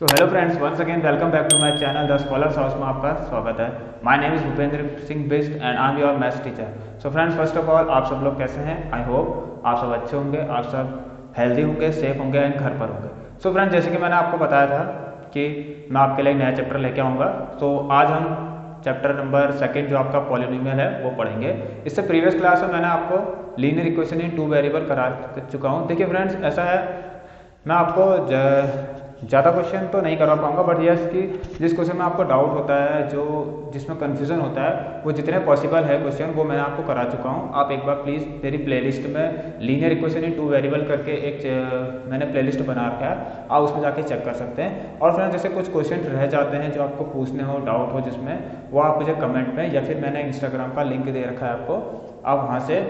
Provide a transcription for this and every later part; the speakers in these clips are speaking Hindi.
So hello friends, once again welcome back to my channel the scholars house में आपका स्वागत है। My name is Bhupendra Singh Bisht and I am your maths teacher. So friends, first of all आप सब लोग कैसे हैं? आई होप आप सब अच्छे होंगे, आप सब हेल्दी होंगे, सेफ होंगे एंड घर पर होंगे। सो फ्रेंड्स, जैसे कि मैंने आपको बताया था कि मैं आपके लिए नया चैप्टर लेके आऊँगा। तो आज हम चैप्टर नंबर सेकेंड जो आपका पॉलिनोमियल है वो पढ़ेंगे। इससे प्रीवियस क्लास में मैंने आपको linear equation in two variable करा चुका हूँ। देखिए फ्रेंड्स, ऐसा है, मैं आपको ज़्यादा क्वेश्चन तो नहीं करा पाऊंगा, बट यस कि जिस क्वेश्चन में आपको डाउट होता है, जो जिसमें कन्फ्यूजन होता है, वो जितने पॉसिबल है क्वेश्चन वो मैं आपको करा चुका हूँ। आप एक बार प्लीज़ मेरी प्लेलिस्ट में linear equation in two variable करके एक मैंने प्लेलिस्ट बना रखा है, आप उसमें जाके चेक कर सकते हैं। और फिर जैसे कुछ क्वेश्चन रह जाते हैं जो आपको पूछने हो, डाउट हो जिसमें, वो आप मुझे कमेंट में या फिर मैंने इंस्टाग्राम का लिंक दे रखा है आपको, आप वहाँ से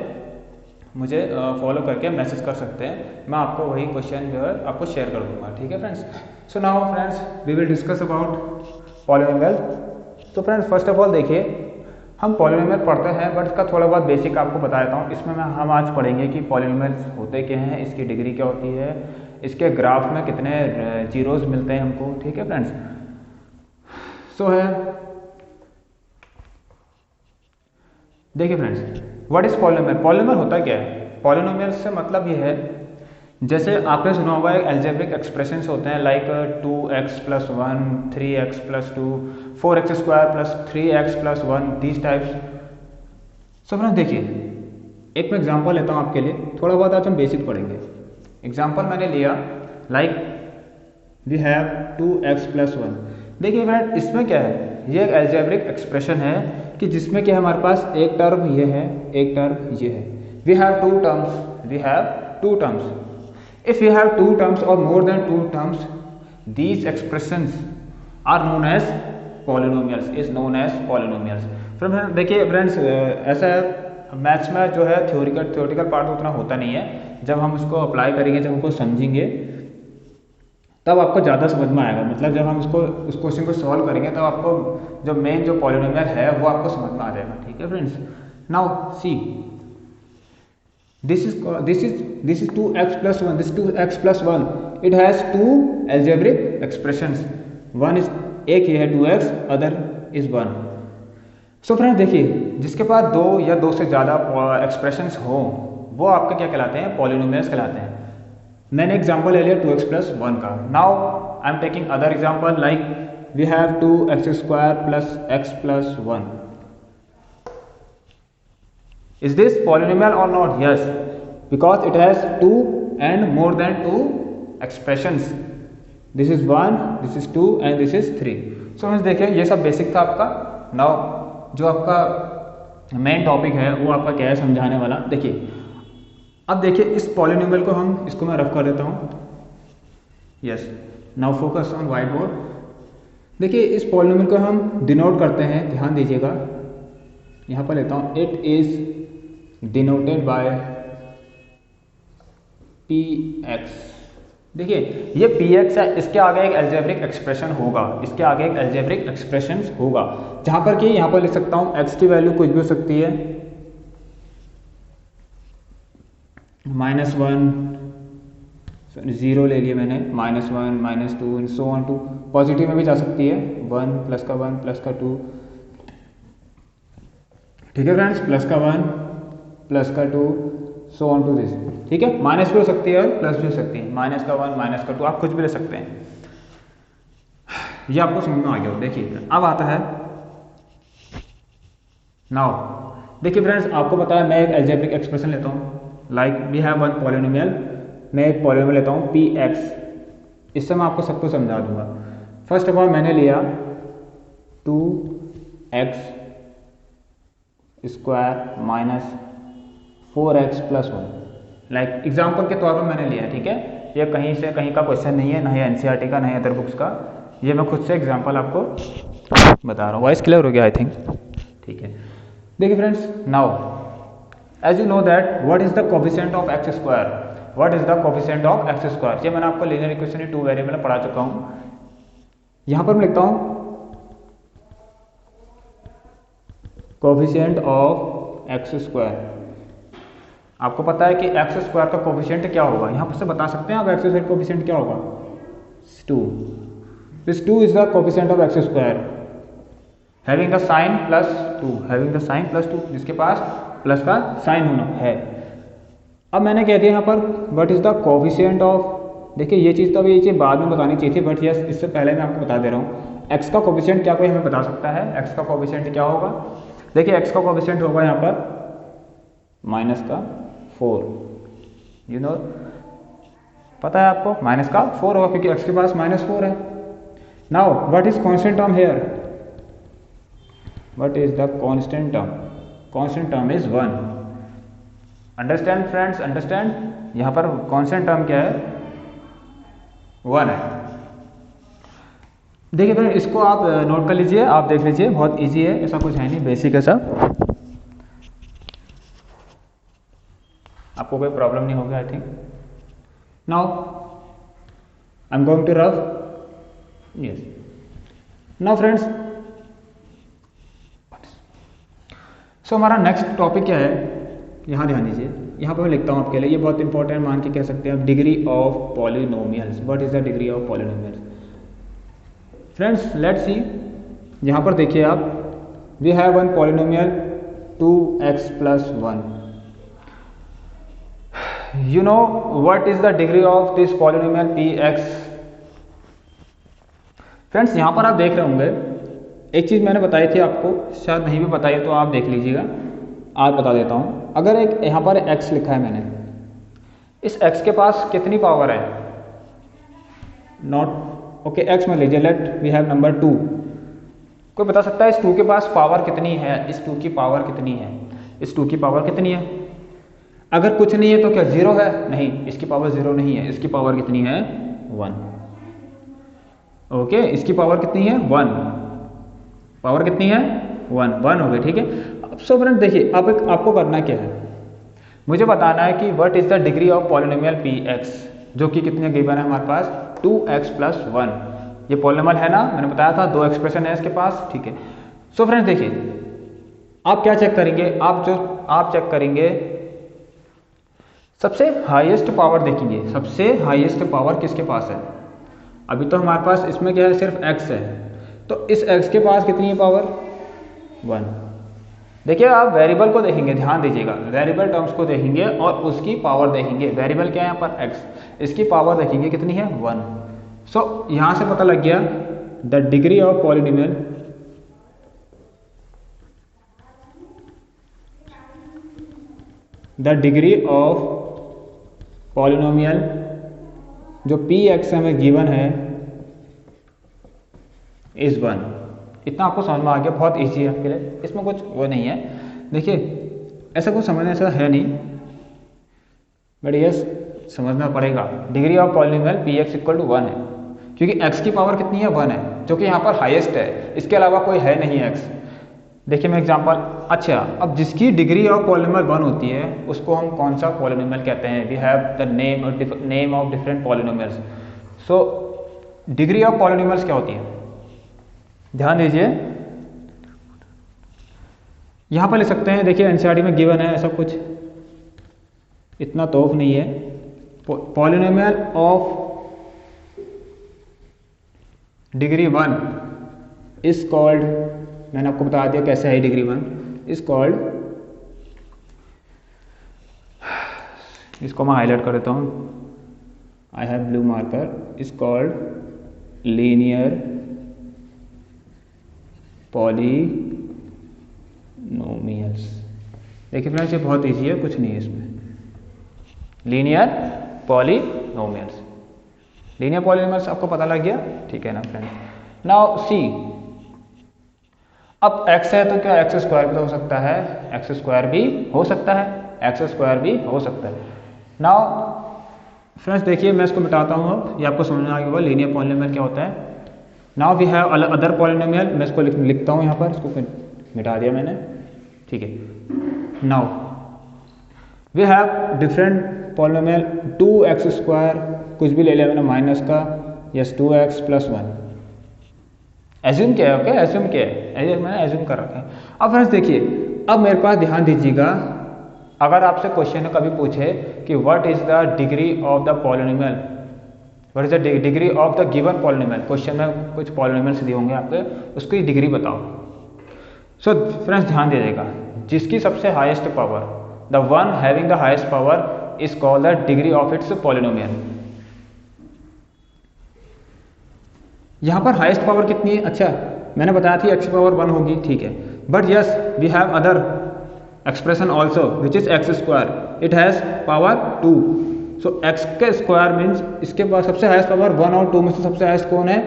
मुझे फॉलो करके मैसेज कर सकते हैं। मैं आपको वही क्वेश्चन जो है आपको शेयर कर दूंगा। ठीक है friends? So now friends, we will discuss about polynomial. तो फ्रेंड्स, फर्स्ट ऑफ ऑल देखिए, हम पॉलिनोमियल पढ़ते हैं, बट इसका थोड़ा बहुत बेसिक आपको बता देता हूँ। इसमें हम आज पढ़ेंगे कि पॉलिनोमियल्स होते क्या हैं, इसकी डिग्री क्या होती है, इसके ग्राफ में कितने जीरोज मिलते हैं हमको। ठीक है फ्रेंड्स? सो है, देखिए friends, what is polynomial? Polynomial होता क्या है? पॉलिनोमियल से मतलब ये है, जैसे आपने सुना होगा एल्जेब्रिक एक्सप्रेशंस होते हैं like 2x + 1, 3x + 2, 4x² + 3x + 1, these types. So friends देखिए, एक मैं एग्जांपल लेता हूँ आपके लिए, थोड़ा बहुत आज हम बेसिक पढ़ेंगे। एग्जांपल मैंने लिया लाइक वी हैव 2x + 1। देखिए फ्रेंड, इसमें क्या है, ये एक एल्जेब्रिक एक्सप्रेशन है कि जिसमें कि हमारे पास एक टर्म ये है, एक टर्म ये है। We have two terms, we have two terms. If we have two terms or more than two terms, these expressions are known as polynomials, is known as polynomials. Friends देखिए फ्रेंड्स, ऐसा है, मैथ्स में जो है थ्योरेटिकल पार्ट उतना होता नहीं है। जब हम उसको अप्लाई करेंगे, जब हमको समझेंगे, तब आपको ज़्यादा समझ में आएगा। मतलब जब हम उसको उस क्वेश्चन को सॉल्व करेंगे, तब आपको जो मेन जो पॉलिनोमियल है वो आपको समझ में आ जाएगा। ठीक है friends? Now see, this is 2x + 1, this is 2x + 1, it has two algebraic expressions, one is, एक ये है 2x, other is 1। So friends देखिए, जिसके पास दो या दो से ज़्यादा एक्सप्रेशंस हो, वो आपके क्या कहलाते हैं? पॉलिनोमियल्स कहलाते हैं। मैंने एग्जांपल ले लिया 2x + 1 का। Now I am taking other example like we have 2x² + x + 1। Is this polynomial or not? Yes, because it has two and more than two expressions. This is 1, this is 2 and this is 3. So देखिए, ये सब बेसिक था आपका। नाउ जो आपका मेन टॉपिक है वो आपका क्या है समझाने वाला। देखिए, अब देखिए इस पॉलिनोमियल को हम, इसको मैं रफ कर देता हूँ। Yes, now focus on white board. देखिए, इस पॉलिनोमियल को हम डिनोट करते हैं, ध्यान दीजिएगा। यहाँ पर लेता हूँ, it is denoted by px। देखिए, ये px है, इसके आगे एक एल्जेब्रिक एक्सप्रेशन होगा, इसके आगे एक एल्जेब्रिक एक्सप्रेशन होगा, जहां पर कि यहां पर लिख सकता हूं x की वैल्यू कुछ भी हो सकती है, -1, 0 ले लिया मैंने, -1, -2 सो ऑन टू, पॉजिटिव में भी जा सकती है, 1 + 1 + 2। ठीक है friends, +1 + 2 so on to this. ठीक है, माइनस भी हो सकती है और प्लस भी हो सकती है, -1 -2 आप कुछ भी ले सकते हैं। ये आपको समझ में आ गया हो। देखिए अब आता है नाउ, देखिए फ्रेंड्स, आपको पता है मैं एक एल्जेब्रिक एक्सप्रेशन लेता हूँ like we have one polynomial. मैं एक पॉलिनोमियल लेता हूँ px, इससे मैं आपको सब कुछ समझा दूंगा। फर्स्ट ऑफ ऑल मैंने लिया 2x² - 4x + 1, लाइक एग्जाम्पल के तौर पर मैंने लिया। ठीक है, ये कहीं से कहीं का क्वेश्चन नहीं है, ना ही एनसीईआरटी का, ना ही अदर बुक्स का, ये मैं खुद से एग्जाम्पल आपको बता रहा हूँ। वॉइस क्लियर हो गया आई थिंक? ठीक है। देखिए friends, now as you know that what is the coefficient of x², what is the coefficient of x², ये मैंने आपको linear equation in two variable में पढ़ा चुका हूँ। यहां पर मैं लिखता हूँ कोफिशिएंट ऑफ x²। आपको पता है कि x² का कोफिशिएंट क्या होगा, यहाँ पर से बता सकते हैं आप x² कोफिशिएंट क्या होगा? 2। This 2 is the coefficient of X square having the sign plus 2, having the sign plus 2, जिसके पास प्लस का साइन होना है। अब मैंने कह दिया यहाँ पर what is the coefficient of, देखिए ये चीज़ तो अभी ये चीज़ बाद में बतानी चाहिए थी, बट यस इससे पहले मैं आपको बता दे रहा हूँ एक्स का कोफिशिएंट क्या कोई हमें बता सकता है? एक्स का कोफिशिएंट क्या होगा? देखिए एक्स का कोफिशिएंट होगा यहाँ पर माइनस का 4, यू नो, पता है आपको माइनस का 4 होगा क्योंकि एक्स के पास -4 है। Now what is constant term here? What is the constant term? Constant term is 1। Understand friends, understand? यहाँ पर कांस्टेंट टर्म क्या है? 1 है। देखिए फ्रेंड इसको आप नोट कर लीजिए, आप देख लीजिए, बहुत इजी है, ऐसा कुछ है नहीं, बेसिक है सब, आपको कोई प्रॉब्लम नहीं होगा I think. Now I am going to rough, yes. Now friends so हमारा नेक्स्ट टॉपिक क्या है, यहाँ ध्यान दीजिए, यहाँ पर मैं लिखता हूँ आपके लिए, ये बहुत इंपॉर्टेंट मान के कह सकते हैं आप, degree of polynomials. What is the degree of polynomials? Friends let's see, यहाँ पर देखिए आप, we have one polynomial 2x + 1, you know what is the degree of this polynomial px? Friends यहाँ पर आप देख रहे होंगे, एक चीज़ मैंने बताई थी आपको, शायद नहीं भी बताई तो आप देख लीजिएगा, आज बता देता हूँ। अगर एक यहाँ पर x लिखा है मैंने, इस x के पास कितनी पावर है? नॉट ओके, x में लीजिए, लेट वी हैव नंबर 2। कोई बता सकता है इस 2 के पास पावर कितनी है? इस 2 की पावर कितनी है? इस 2 की पावर कितनी है? अगर कुछ नहीं है तो क्या 0 है? नहीं, इसकी पावर 0 नहीं है, इसकी पावर कितनी है? 1। ओके, इसकी पावर कितनी है? 1। पावर कितनी है? 1 हो गई, ठीक है। अब सो फ्रेंड देखिए, अब आपको करना क्या है, मुझे बताना है कि what is the degree of polynomial px, जो कि कितने गिवन है हमारे पास? 2x + 1। ये पॉलिनोमियल है ना, मैंने बताया था, 2 एक्सप्रेशन है इसके पास, ठीक है। सो फ्रेंड्स देखिए, आप क्या चेक करेंगे? आप चेक करेंगे सबसे हाईएस्ट पावर देखेंगे, सबसे हाईएस्ट पावर किसके पास है? अभी तो हमारे पास इसमें क्या है, सिर्फ x है, तो इस x के पास कितनी है पावर? 1। देखिए आप वेरिएबल को देखेंगे, ध्यान दीजिएगा, वेरिएबल टर्म्स को देखेंगे और उसकी पावर देखेंगे। वेरिएबल क्या है यहाँ पर? x, इसकी पावर देखेंगे कितनी है? 1। सो यहाँ से पता लग गया the degree of polynomial, the degree of polynomial जो px हमें गिवन है इज 1। इतना आपको समझ में आ गया, बहुत इजी है आपके लिए, इसमें कुछ वो नहीं है। देखिए ऐसा कुछ समझने ऐसा है नहीं, बट यस समझना पड़ेगा। डिग्री ऑफ पॉलिनोमियल px = 1 है, क्योंकि x की पावर कितनी है? 1 है, जो कि यहाँ पर हाईएस्ट है, इसके अलावा कोई है नहीं x। देखिए मैं एग्जांपल, अच्छा अब जिसकी डिग्री ऑफ पॉलिनोमियल 1 होती है उसको हम कौन सा पॉलिनोमियल कहते हैं? We have the name of different polynomials. So degree of polynomials क्या होती है? ध्यान दीजिए, यहां पर लिख सकते हैं, देखिए एनसीईआरटी में गिवन है, ऐसा कुछ इतना तोफ नहीं है। Polynomial of degree 1 is called, मैंने आपको बता दिया कैसे है डिग्री 1, इज कॉल्ड, इसको मैं हाईलाइट कर देता हूं, I have blue marker, is called linear polynomials. देखिए फ्रेंड्स ये बहुत इजी है, कुछ नहीं है इसमें, लीनियर पॉलिनोमियल्स। लीनियर पॉलिनोमियल्स आपको पता लग गया, ठीक है ना फ्रेंड्स। नाउ सी, अब x है तो क्या x² भी हो सकता है? x² भी हो सकता है, x² भी हो सकता है। नाउ फ्रेंड्स देखिए मैं इसको मिटाता हूँ, अब ये आपको समझ आ गया होगा लीनियर पॉलिनोमियल क्या होता है। Now we have other polynomial, मैं इसको लिखता हूँ यहाँ पर, इसको फिर मिटा दिया मैंने, ठीक है। Now we have different polynomial 2x², कुछ भी ले लिया मैंने माइनस का, यस 2x + 1। एज्यूम क्या है? ओके एज्यूम क्या है, मैंने एज्यूम कर रखा है। अब फ्रेंड्स देखिए, अब मेरे पास ध्यान दीजिएगा, अगर आपसे क्वेश्चन कभी पूछे कि what is the degree of the polynomial what is the degree of the given polynomial. Question में कुछ पॉलिनोमियल्स दिए होंगे आपके, उसकी डिग्री बताओ। सो फ्रेंड्स ध्यान दीजिएगा, जिसकी सबसे highest power, the one having the highest power is called the degree of its polynomial. यहां पर हाईएस्ट पावर कितनी है? अच्छा मैंने बताया थी x पावर 1 होगी, ठीक है, but yes we have other expression also which is x square, it has power 2। So x के स्क्वायर मीन्स इसके पास सबसे हाईएस्ट पावर 1 और 2 में से सबसे हाईएस्ट कौन है?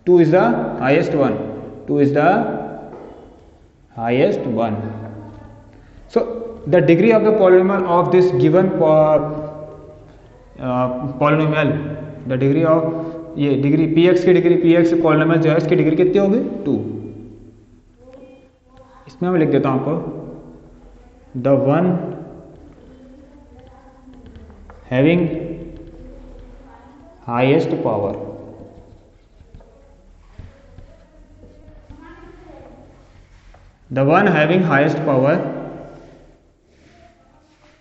2 is the highest one, 2 is the highest one. So the degree of the polynomial of this given polynomial, the degree of ये डिग्री px की डिग्री, px पॉलिनोमियल जो है इसकी डिग्री कितनी होगी? 2। इसमें मैं लिख देता हूं आपको, the one having highest power, the one having highest power,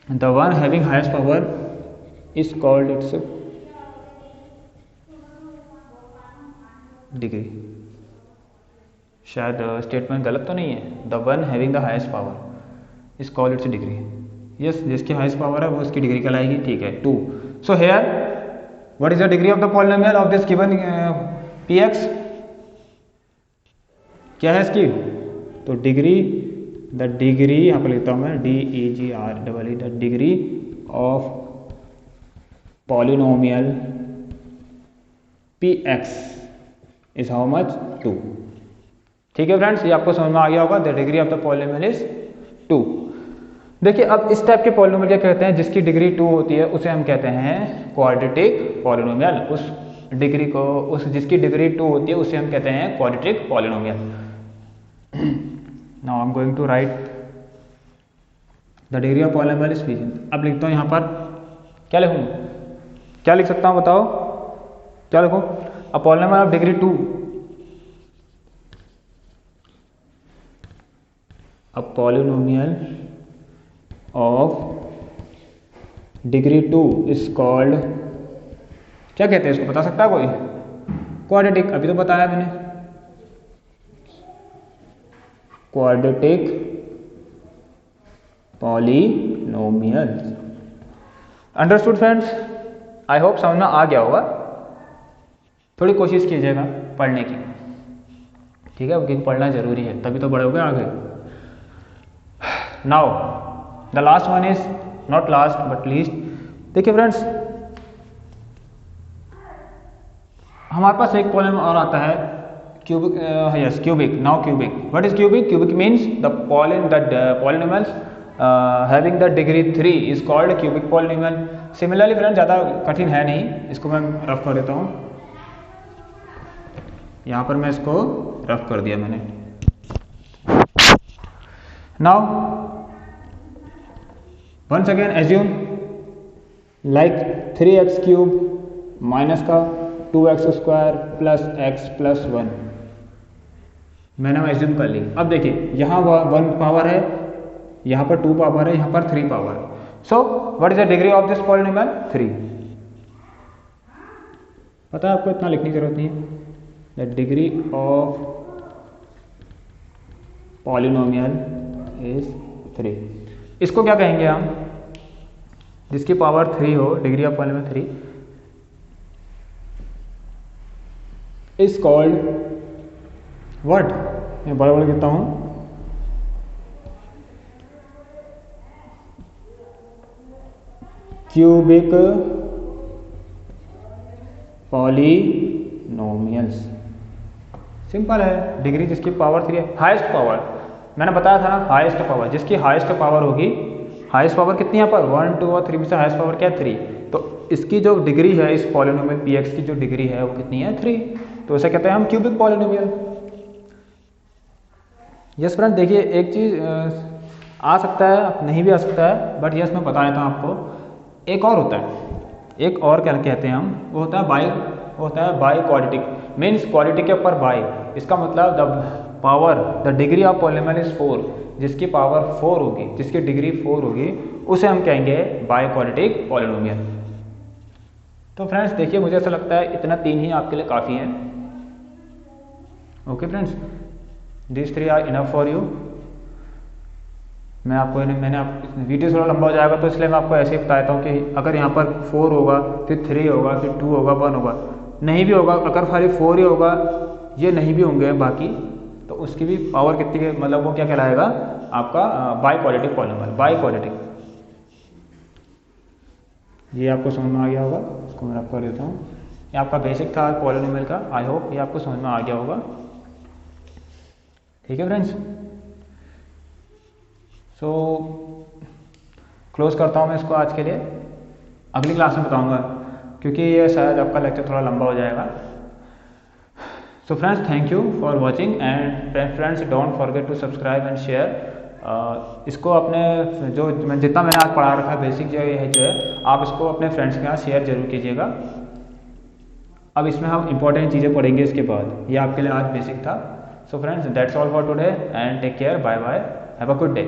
the one having highest power is called its degree. शायद स्टेटमेंट गलत तो नहीं है, the one having the highest power is called its degree. Yes, जिसकी हाईएस्ट पावर है वो उसकी डिग्री कहलाएगी, ठीक है 2। So here what is the degree of the polynomial of this given px, क्या है इसकी? तो डिग्री, द डिग्री यहां पर लिखता हूं मैं DEGREE, the degree of polynomial px is how much? 2। ठीक है फ्रेंड्स, ये आपको समझ में आ गया होगा, the degree of the polynomial is 2। देखिए अब इस टाइप के पॉलिनोमियल क्या कहते हैं, जिसकी डिग्री 2 होती है उसे हम कहते हैं क्वाड्रेटिक पॉलिनोमियल। उस डिग्री को, उस जिसकी डिग्री 2 होती है उसे हम कहते हैं quadratic polynomial. Now I am going to write the degree of polynomial is 3। अब लिखता हूं यहां पर, क्या लिखूं, क्या लिख सकता हूं बताओ, क्या लिखूं? A polynomial of degree 2, a polynomial of degree 2 is called, क्या कहते हैं इसको, बता सकता है कोई? क्वाड्रेटिक, अभी तो बताया मैंने, quadratic polynomial. Understood friends, I hope समझ में आ गया होगा। थोड़ी कोशिश कीजिएगा पढ़ने की, ठीक है, क्योंकि पढ़ना जरूरी है, तभी तो बढ़ोगे आगे। Now the last one is not last but least. देखिए फ्रेंड्स, हमारे पास एक पॉलिनोमियल और आता है cubic, yes cubic. Now cubic, what is cubic? Cubic means the polynomials having the degree 3 is called cubic polynomial. Similarly friends, ज़्यादा कठिन है नहीं, इसको मैं रफ कर देता हूँ। यहां पर मैं इसको रफ कर दिया मैंने। Now once again assume like 3x cube minus का 2x square plus x plus 1, मैंने एज्यूम कर ली। अब देखिए यहां 1 पावर है, यहां पर 2 पावर है, यहां पर 3 पावर है। So what is the degree of this polynomial? 3। पता है आपको, इतना लिखने की जरूरत नहीं है। The degree of polynomial is 3। इसको क्या कहेंगे हम? जिसकी पावर 3 हो, degree of polynomial 3 is called what? मैं बड़ा बड़ा कहता हूं, क्यूबिक पॉलिनोमियल्स। सिंपल है, डिग्री जिसकी पावर 3 है, हाईएस्ट पावर, मैंने बताया था ना, हाईएस्ट पावर, जिसकी हाईएस्ट पावर होगी, हाईएस्ट पावर कितनी यहाँ पर 1 2 और 3 में से हाईएस्ट पावर क्या है 3, तो इसकी जो डिग्री है इस पॉलिनोमियल px की जो डिग्री है वो कितनी है 3, तो इसे कहते हैं हम क्यूबिक पॉलिनोमियल। यस फ्रेंड, देखिए एक चीज आ सकता है नहीं भी आ सकता है, बट यस मैं बता देता हूँ आपको। एक और होता है, एक और क्या कहते हैं हम, वो होता है बाई क्वाड्रेटिक, मीन्स क्वाड्रेटिक के ऊपर बाई, इसका मतलब the power, the degree of polynomial is 4, जिसकी पावर 4 होगी, जिसकी डिग्री 4 होगी, उसे हम कहेंगे बाई क्वाड्रेटिक पॉलिनोमियल। तो फ्रेंड्स देखिए, मुझे ऐसा लगता है इतना 3 ही आपके लिए काफ़ी है। Okay friends, this 3 are enough for you. मैंने वीडियो थोड़ा लंबा हो जाएगा तो इसलिए मैं आपको ऐसे ही बताता हूँ कि अगर यहाँ पर 4 होगा, फिर 3 होगा, फिर 2 होगा, 1 होगा, नहीं भी होगा, अगर खाली 4 ही होगा, ये नहीं भी होंगे बाकी, तो उसकी भी पावर कितनी है, मतलब वो क्या कहलाएगा आपका by qualitative polymer, by qualitative. ये आपको समझ में आ गया होगा, इसको मैं आपको कर देता हूँ। ये आपका बेसिक था पॉलिनोमियल का, आई होप ये आपको समझ में आ गया होगा। ठीक है फ्रेंड्स, सो क्लोज करता हूँ मैं इसको आज के लिए, अगली क्लास में बताऊँगा, क्योंकि ये शायद आपका लेक्चर थोड़ा लंबा हो जाएगा। So friends, thank you for watching and friends don't forget to subscribe and share. इसको अपने जितना मैंने आज पढ़ा रखा है बेसिक जो है आप इसको अपने फ्रेंड्स के साथ शेयर जरूर कीजिएगा। अब इसमें हम इंपॉर्टेंट चीज़ें पढ़ेंगे इसके बाद, ये आपके लिए आज बेसिक था। So friends, that's all for today and take care, bye bye, have a good day.